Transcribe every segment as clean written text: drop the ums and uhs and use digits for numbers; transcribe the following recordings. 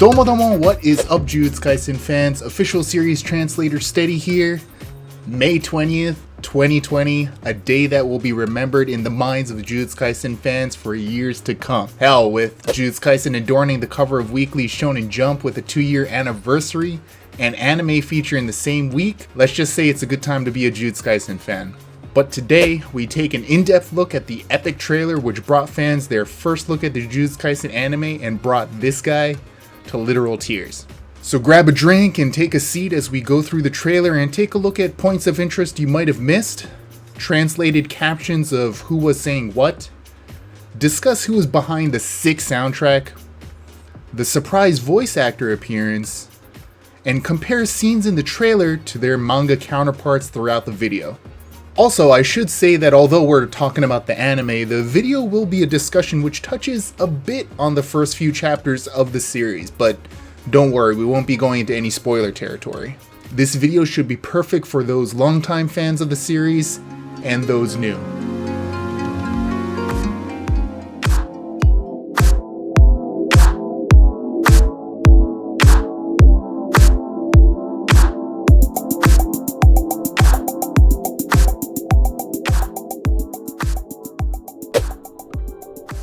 Domo, what is up, Jujutsu Kaisen fans? Official series translator Steady here. May 20th, 2020, a day that will be remembered in the minds of Jujutsu Kaisen fans for years to come. Hell, with Jujutsu Kaisen adorning the cover of Weekly Shonen Jump with a 2-year anniversary and anime feature in the same week, let's just say it's a good time to be a Jujutsu Kaisen fan. But today, we take an in-depth look at the epic trailer which brought fans their first look at the Jujutsu Kaisen anime and brought this guy to literal tears. So grab a drink and take a seat as we go through the trailer and take a look at points of interest you might have missed, translated captions of who was saying what, discuss who was behind the sick soundtrack, the surprise voice actor appearance, and compare scenes in the trailer to their manga counterparts throughout the video. Also, I should say that although we're talking about the anime, the video will be a discussion which touches a bit on the first few chapters of the series, but don't worry, we won't be going into any spoiler territory. This video should be perfect for those longtime fans of the series and those new.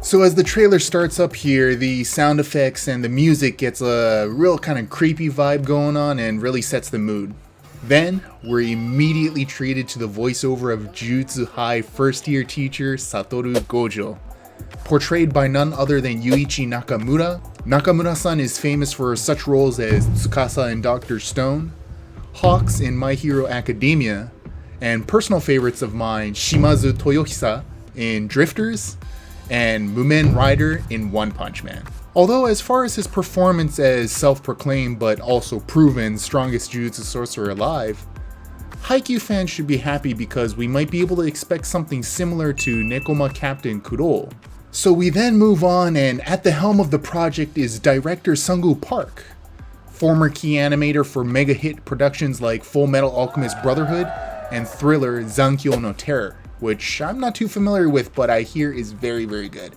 So as the trailer starts up here, the sound effects and the music gets a real kind of creepy vibe going on and really sets the mood. Then, we're immediately treated to the voiceover of Jujutsu High first year teacher Satoru Gojo, portrayed by none other than Yuuichi Nakamura. Nakamura-san is famous for such roles as Tsukasa in Dr. Stone, Hawks in My Hero Academia, and personal favorites of mine, Shimazu Toyohisa in Drifters, and Mumen Rider in One Punch Man. Although as far as his performance as self-proclaimed but also proven strongest Jujutsu sorcerer alive, Haikyuu fans should be happy because we might be able to expect something similar to Nekoma Captain Kuro. So we then move on, and at the helm of the project is director Gyeong Park, former key animator for mega hit productions like Full Metal Alchemist Brotherhood and thriller ZANKYO no Terror, which I'm not too familiar with, but I hear is very, very good.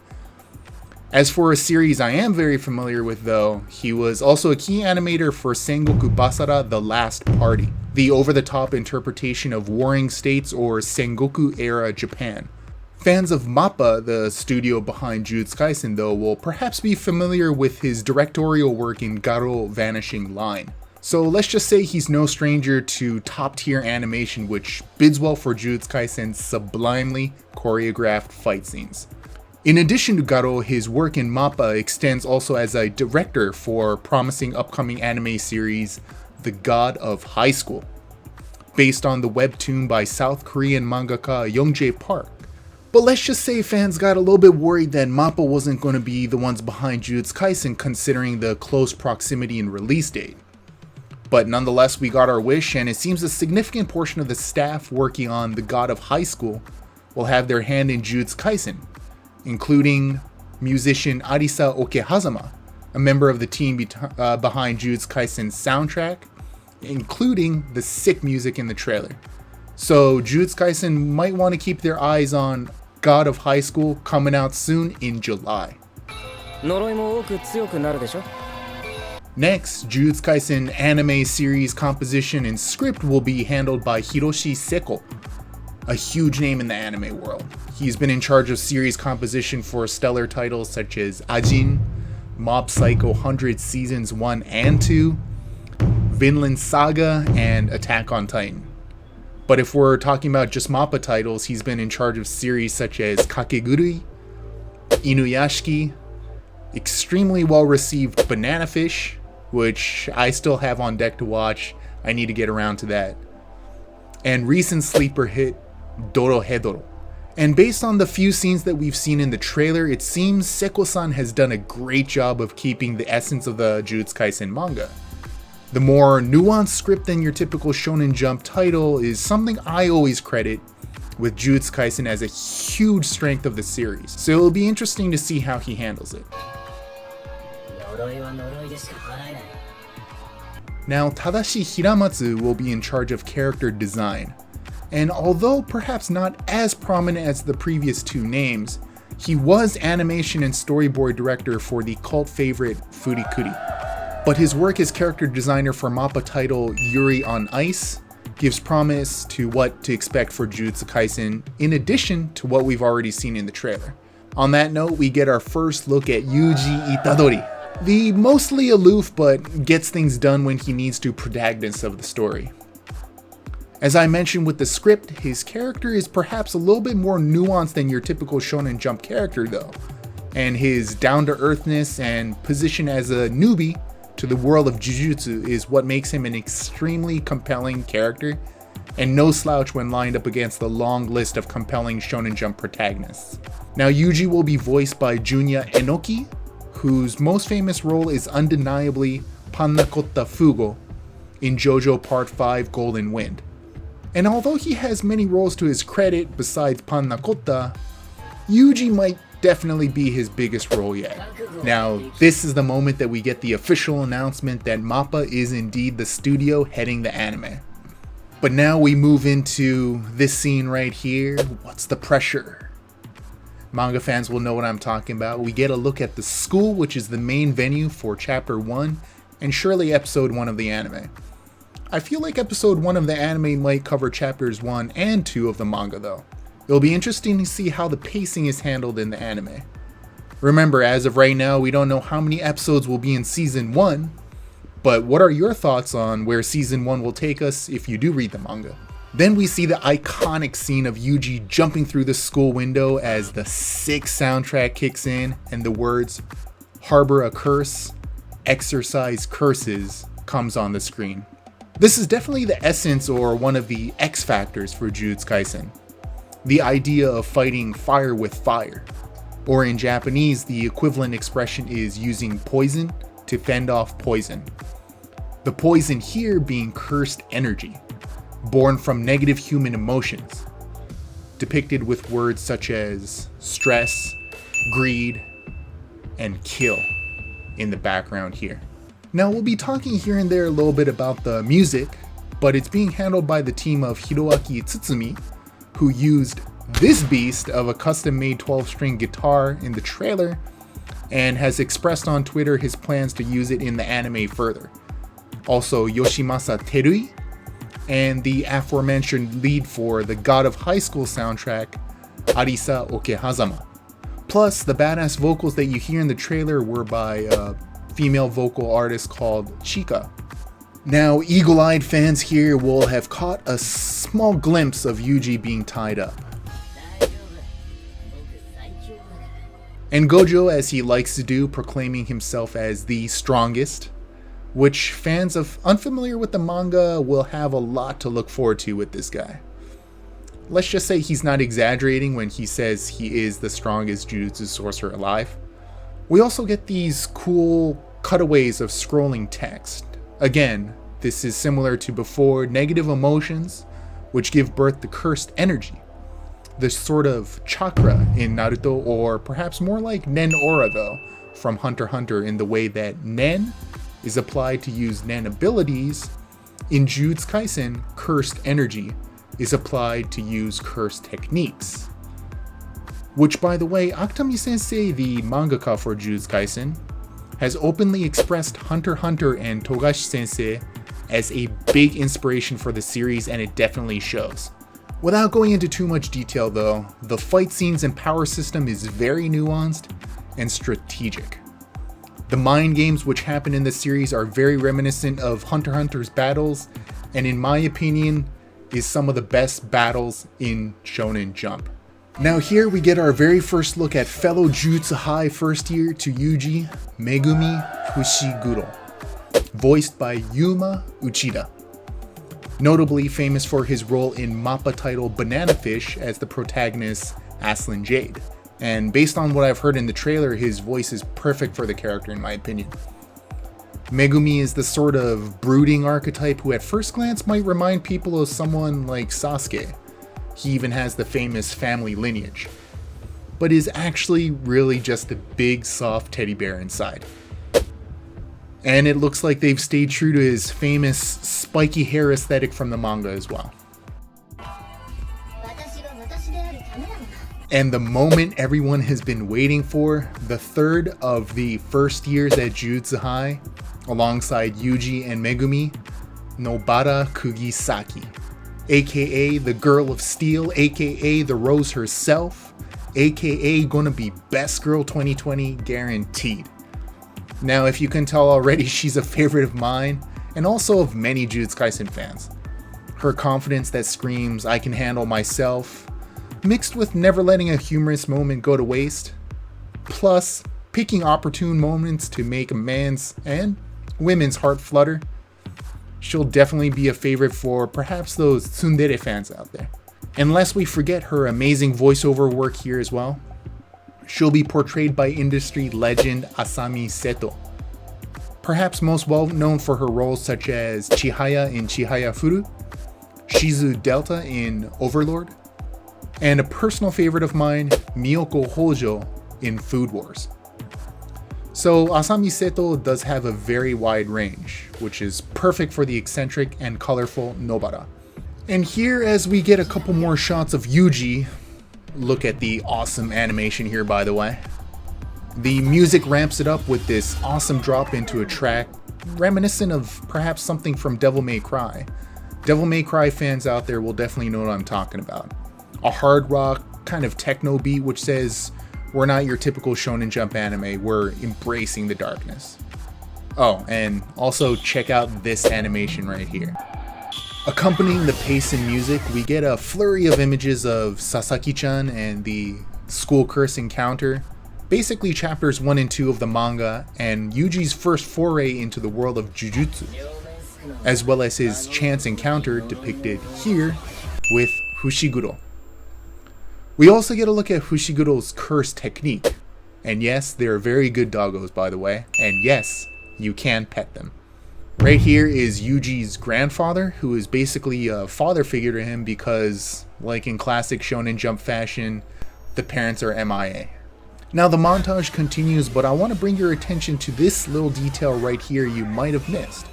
As for a series I am very familiar with though, he was also a key animator for Sengoku Basara The Last Party, the over-the-top interpretation of Warring States or Sengoku-era Japan. Fans of MAPPA, the studio behind Jujutsu Kaisen though, will perhaps be familiar with his directorial work in Garo Vanishing Line. So let's just say he's no stranger to top-tier animation, which bids well for Jujutsu Kaisen's sublimely choreographed fight scenes. In addition to Garo, his work in MAPPA extends also as a director for promising upcoming anime series The God of High School, based on the webtoon by South Korean mangaka Gyeong Park. But let's just say fans got a little bit worried that MAPPA wasn't going to be the ones behind Jujutsu Kaisen considering the close proximity and release date. But nonetheless, we got our wish, and it seems a significant portion of the staff working on The God of High School will have their hand in Jujutsu Kaisen, including musician Arisa Okehazama, a member of the team behind Jujutsu Kaisen's soundtrack, including the sick music in the trailer. So Jujutsu Kaisen might want to keep their eyes on God of High School coming out soon in July. Next, Jujutsu Kaisen anime series composition and script will be handled by Hiroshi Seko, a huge name in the anime world. He's been in charge of series composition for stellar titles such as AJIN, Mob Psycho 100 Seasons 1 and 2, Vinland Saga, and Attack on Titan. But if we're talking about just MAPPA titles, he's been in charge of series such as KAKEGURUI, INUYASHIKI, extremely well-received Banana Fish, which I still have on deck to watch. I need to get around to that. And recent sleeper hit, DOROHEDORO. And based on the few scenes that we've seen in the trailer, it seems Seko-san has done a great job of keeping the essence of the Jujutsu Kaisen manga. The more nuanced script than your typical Shonen Jump title is something I always credit with Jujutsu Kaisen as a huge strength of the series. So it'll be interesting to see how he handles it. Now, Tadashi Hiramatsu will be in charge of character design, and although perhaps not as prominent as the previous two names, he was animation and storyboard director for the cult favorite Furikuri. But his work as character designer for MAPPA title Yuri on Ice gives promise to what to expect for Jujutsu Kaisen, in addition to what we've already seen in the trailer. On that note, we get our first look at Yuji Itadori, the mostly aloof but gets things done when he needs to protagonist of the story. As I mentioned with the script, his character is perhaps a little bit more nuanced than your typical Shonen Jump character though, and his down-to-earthness and position as a newbie to the world of Jujutsu is what makes him an extremely compelling character, and no slouch when lined up against the long list of compelling Shonen Jump protagonists. Now Yuji will be voiced by Junya Enoki, whose most famous role is undeniably Panna Cotta Fugo in JoJo Part 5 Golden Wind. And although he has many roles to his credit besides Panna Cotta, Yuji might definitely be his biggest role yet. Now, this is the moment that we get the official announcement that MAPPA is indeed the studio heading the anime. But now we move into this scene right here. What's the pressure? Manga fans will know what I'm talking about. We get a look at the school, which is the main venue for Chapter 1, and surely Episode 1 of the anime. I feel like Episode 1 of the anime might cover Chapters 1 and 2 of the manga though. It'll be interesting to see how the pacing is handled in the anime. Remember, as of right now, we don't know how many episodes will be in Season 1, but what are your thoughts on where Season 1 will take us if you do read the manga? Then we see the iconic scene of Yuji jumping through the school window as the sick soundtrack kicks in and the words, "Harbor a curse, exercise curses," comes on the screen. This is definitely the essence or one of the X factors for Jujutsu Kaisen. The idea of fighting fire with fire. Or in Japanese, the equivalent expression is using poison to fend off poison. The poison here being cursed energy, born from negative human emotions, depicted with words such as stress, greed, and kill in the background here. Now we'll be talking here and there a little bit about the music, but it's being handled by the team of Hiroaki Tsutsumi, who used this beast of a custom-made 12-string guitar in the trailer and has expressed on Twitter his plans to use it in the anime further. Also Yoshimasa Terui and the aforementioned lead for the God of High School soundtrack, Arisa Okehazama. Plus, the badass vocals that you hear in the trailer were by a female vocal artist called Chika. Now, eagle-eyed fans here will have caught a small glimpse of Yuji being tied up. And Gojo, as he likes to do, proclaiming himself as the strongest, which fans unfamiliar with the manga will have a lot to look forward to with this guy. Let's just say he's not exaggerating when he says he is the strongest Jujutsu sorcerer alive. We also get these cool cutaways of scrolling text. Again, this is similar to before, negative emotions, which give birth to cursed energy. The sort of chakra in Naruto, or perhaps more like Nen Aura though, from Hunter x Hunter, in the way that Nen is applied to use Nen abilities. In Jujutsu Kaisen, cursed energy is applied to use cursed techniques. Which, by the way, Akutami Sensei, the mangaka for Jujutsu Kaisen, has openly expressed Hunter x Hunter and Togashi Sensei as a big inspiration for the series, and it definitely shows. Without going into too much detail though, the fight scenes and power system is very nuanced and strategic. The mind games which happen in the series are very reminiscent of Hunter x Hunter's battles, and in my opinion, is some of the best battles in Shonen Jump. Now here we get our very first look at fellow Jujutsu High first year to Yuji, Megumi Fushiguro, voiced by Yuma Uchida. Notably famous for his role in MAPPA title Banana Fish as the protagonist Aslan Jade. And based on what I've heard in the trailer, his voice is perfect for the character in my opinion. Megumi is the sort of brooding archetype who at first glance might remind people of someone like Sasuke. He even has the famous family lineage, but is actually really just a big soft teddy bear inside. And it looks like they've stayed true to his famous spiky hair aesthetic from the manga as well. And the moment everyone has been waiting for, the third of the first years at Jujutsu High, alongside Yuji and Megumi, Nobara Kugisaki, aka the Girl of Steel, aka the Rose herself, aka gonna be Best Girl 2020 guaranteed. Now, if you can tell already, she's a favorite of mine and also of many Jujutsu Kaisen fans. Her confidence that screams, "I can handle myself," mixed with never letting a humorous moment go to waste, plus picking opportune moments to make a man's and women's heart flutter, she'll definitely be a favorite for perhaps those tsundere fans out there. And lest we forget her amazing voiceover work here as well, she'll be portrayed by industry legend Asami Seto. Perhaps most well known for her roles such as Chihaya in Chihaya Furu, Shizu Delta in Overlord, and a personal favorite of mine, Miyoko Hojo in Food Wars. So Asami Seto does have a very wide range, which is perfect for the eccentric and colorful Nobara. And here, as we get a couple more shots of Yuji, look at the awesome animation here, by the way. The music ramps it up with this awesome drop into a track reminiscent of perhaps something from Devil May Cry. Devil May Cry fans out there will definitely know what I'm talking about. A hard rock kind of techno beat which says, "We're not your typical Shonen Jump anime, we're embracing the darkness." Oh, and also check out this animation right here. Accompanying the pace and music, we get a flurry of images of Sasaki-chan and the school curse encounter, basically chapters 1 and 2 of the manga, and Yuji's first foray into the world of Jujutsu, as well as his chance encounter depicted here with Fushiguro. We also get a look at Fushiguro's curse technique, and yes, they're very good doggos, by the way, and yes, you can pet them. Right here is Yuji's grandfather, who is basically a father figure to him because, like in classic Shonen Jump fashion, the parents are MIA. Now the montage continues, but I want to bring your attention to this little detail right here you might have missed.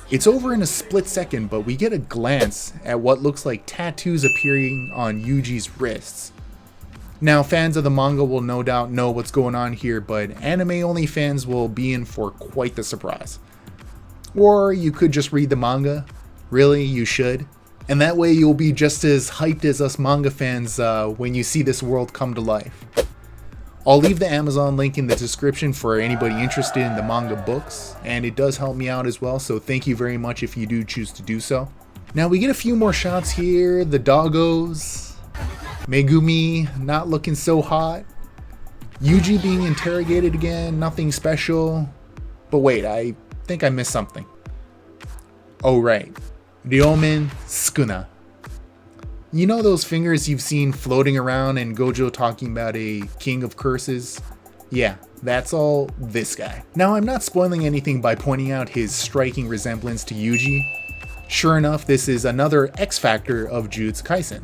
It's over in a split second, but we get a glance at what looks like tattoos appearing on Yuji's wrists. Now, fans of the manga will no doubt know what's going on here, but anime-only fans will be in for quite the surprise. Or you could just read the manga. Really, you should. And that way you'll be just as hyped as us manga fans when you see this world come to life. I'll leave the Amazon link in the description for anybody interested in the manga books, and it does help me out as well, so thank you very much if you do choose to do so. Now we get a few more shots here, the doggos, Megumi not looking so hot, Yuji being interrogated again, nothing special, but wait, I think I missed something. Oh right, Ryomen Sukuna. You know those fingers you've seen floating around and Gojo talking about a king of curses? Yeah, that's all this guy. Now I'm not spoiling anything by pointing out his striking resemblance to Yuji. Sure enough, this is another X factor of Jujutsu Kaisen.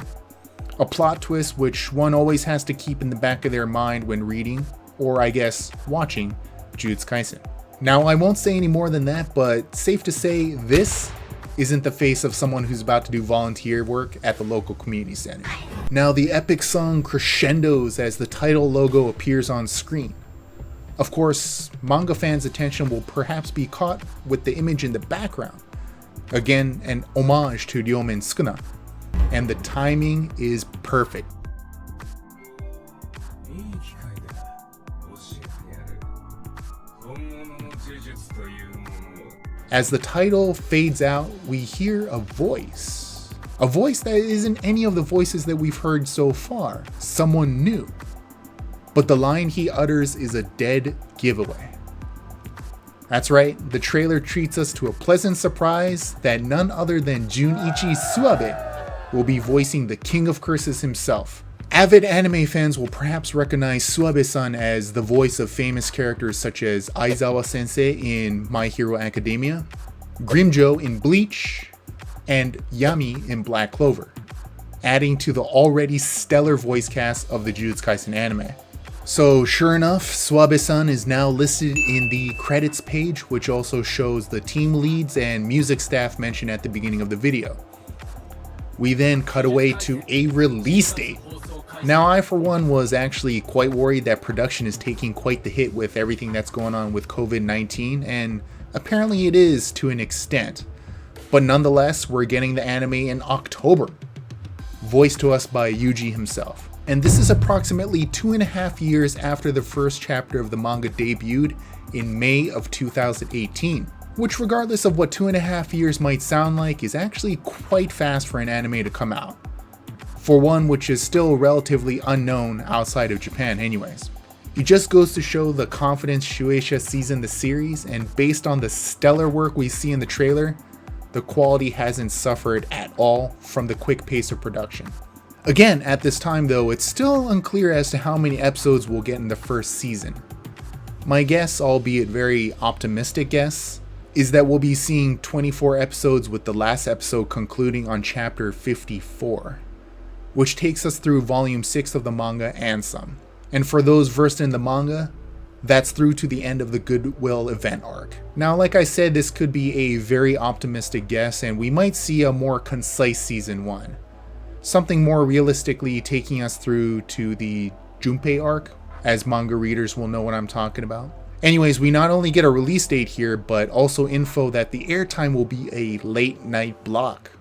A plot twist which one always has to keep in the back of their mind when reading, or I guess watching, Jujutsu Kaisen. Now I won't say any more than that, but safe to say this isn't the face of someone who's about to do volunteer work at the local community center. Now the epic song crescendos as the title logo appears on screen. Of course, manga fans' attention will perhaps be caught with the image in the background. Again, an homage to Ryomen Sukuna. And the timing is perfect. As the title fades out, we hear a voice. A voice that isn't any of the voices that we've heard so far. Someone new. But the line he utters is a dead giveaway. That's right, the trailer treats us to a pleasant surprise that none other than Junichi Suabe will be voicing the King of Curses himself. Avid anime fans will perhaps recognize Suabe-san as the voice of famous characters such as Aizawa Sensei in My Hero Academia, Grimmjow in Bleach, and Yami in Black Clover, adding to the already stellar voice cast of the Jujutsu Kaisen anime. So sure enough, Suabe-san is now listed in the credits page, which also shows the team leads and music staff mentioned at the beginning of the video. We then cut away to a release date. Now I for one was actually quite worried that production is taking quite the hit with everything that's going on with COVID-19, and Apparently it is to an extent, but nonetheless, we're getting the anime in October, voiced to us by Yugi himself. And this is approximately 2.5 years after the first chapter of the manga debuted in May of 2018, which, regardless of what 2.5 years might sound like, is actually quite fast for an anime to come out. For one which is still relatively unknown outside of Japan anyways. It just goes to show the confidence Shueisha sees in the series, and based on the stellar work we see in the trailer, the quality hasn't suffered at all from the quick pace of production. Again, at this time though, it's still unclear as to how many episodes we'll get in the first season. My guess, albeit very optimistic guess, is that we'll be seeing 24 episodes with the last episode concluding on chapter 54, which takes us through volume 6 of the manga and some. And for those versed in the manga, that's through to the end of the Goodwill event arc. Now, like I said, this could be a very optimistic guess, and we might see a more concise season 1. Something more realistically taking us through to the Junpei arc, as manga readers will know what I'm talking about. Anyways, we not only get a release date here, but also info that the airtime will be a late night block.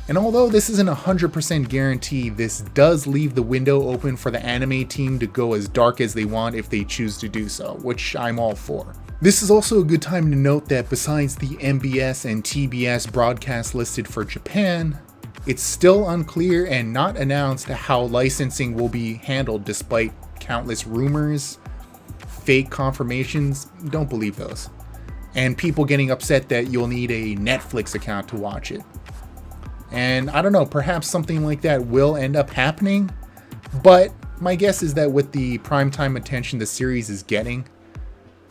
And although this isn't 100% guarantee, this does leave the window open for the anime team to go as dark as they want if they choose to do so, which I'm all for. This is also a good time to note that besides the MBS and TBS broadcasts listed for Japan, it's still unclear and not announced how licensing will be handled despite countless rumors, fake confirmations, don't believe those, and people getting upset that you'll need a Netflix account to watch it. And I don't know, perhaps something like that will end up happening, but my guess is that with the primetime attention the series is getting,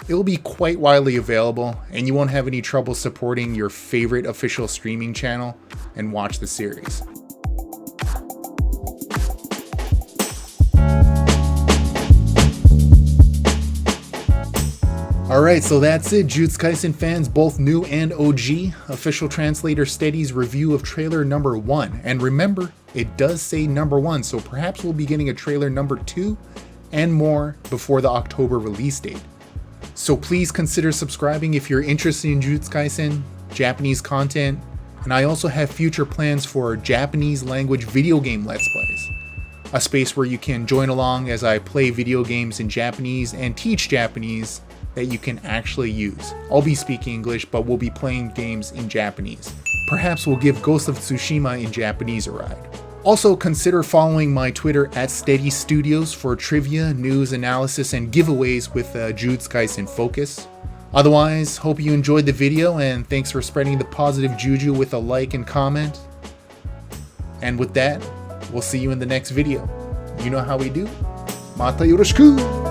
it will be quite widely available and you won't have any trouble supporting your favorite official streaming channel and watch the series. Alright, so that's it, Jujutsu Kaisen fans, both new and OG. Official Translator Steady's review of trailer number 1. And remember, it does say number 1, so perhaps we'll be getting a trailer number 2 and more before the October release date. So please consider subscribing if you're interested in Jujutsu Kaisen, Japanese content, and I also have future plans for Japanese language video game Let's Plays. A space where you can join along as I play video games in Japanese and teach Japanese that you can actually use. I'll be speaking English, but we'll be playing games in Japanese. Perhaps we'll give Ghost of Tsushima in Japanese a ride. Also consider following my Twitter at Steady Studios for trivia, news, analysis, and giveaways with Jujutsu Kaisen focus. Otherwise, hope you enjoyed the video, and thanks for spreading the positive juju with a like and comment. And with that, we'll see you in the next video. You know how we do. Mata yoroshiku!